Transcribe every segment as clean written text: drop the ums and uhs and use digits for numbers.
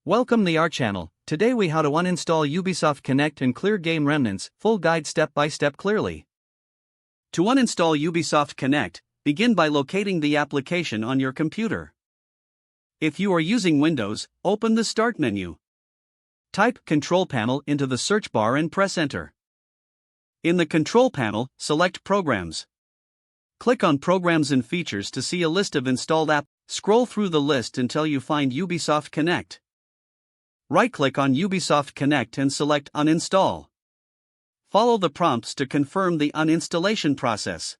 Welcome to our channel. Today we how to uninstall Ubisoft Connect and clear game Remnants, full guide step by step clearly. To uninstall Ubisoft Connect, begin by locating the application on your computer. If you are using Windows, open the Start menu. Type Control Panel into the search bar and press Enter. In the Control Panel, select Programs. Click on Programs and Features to see a list of installed apps. Scroll through the list until you find Ubisoft Connect. Right-click on Ubisoft Connect and select Uninstall. Follow the prompts to confirm the uninstallation process.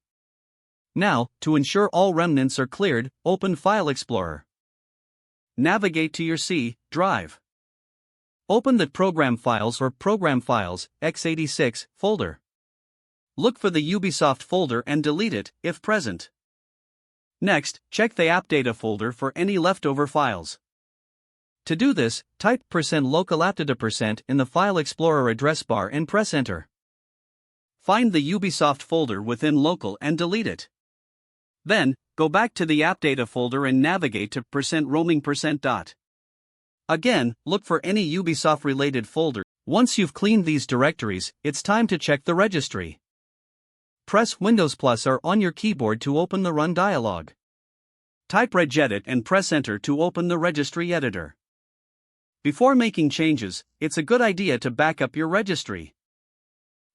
Now, to ensure all remnants are cleared, open File Explorer. Navigate to your C drive. Open the Program Files or Program Files, x86, folder. Look for the Ubisoft folder and delete it, if present. Next, check the App Data folder for any leftover files. To do this, type %local appdata% in the File Explorer address bar and press Enter. Find the Ubisoft folder within local and delete it. Then, go back to the App Data folder and navigate to %roaming%. Again, look for any Ubisoft-related folder. Once you've cleaned these directories, it's time to check the registry. Press Windows plus R on your keyboard to open the Run dialog. Type regedit and press Enter to open the registry editor. Before making changes, it's a good idea to back up your registry.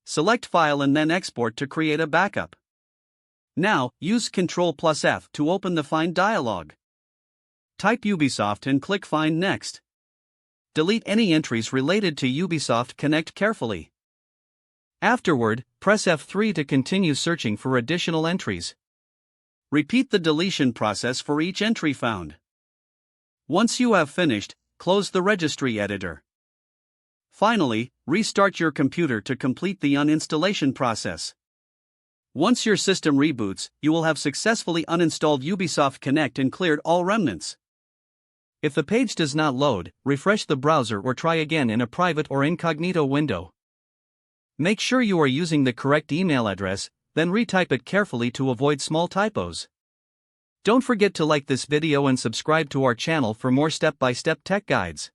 Select File and then Export to create a backup. Now, use Ctrl+F to open the Find dialog. Type Ubisoft and click Find Next. Delete any entries related to Ubisoft Connect carefully. Afterward, press F3 to continue searching for additional entries. Repeat the deletion process for each entry found. Once you have finished, close the registry editor. Finally, restart your computer to complete the uninstallation process. Once your system reboots, you will have successfully uninstalled Ubisoft Connect and cleared all remnants. If the page does not load, refresh the browser or try again in a private or incognito window. Make sure you are using the correct email address, then retype it carefully to avoid small typos. Don't forget to like this video and subscribe to our channel for more step-by-step tech guides.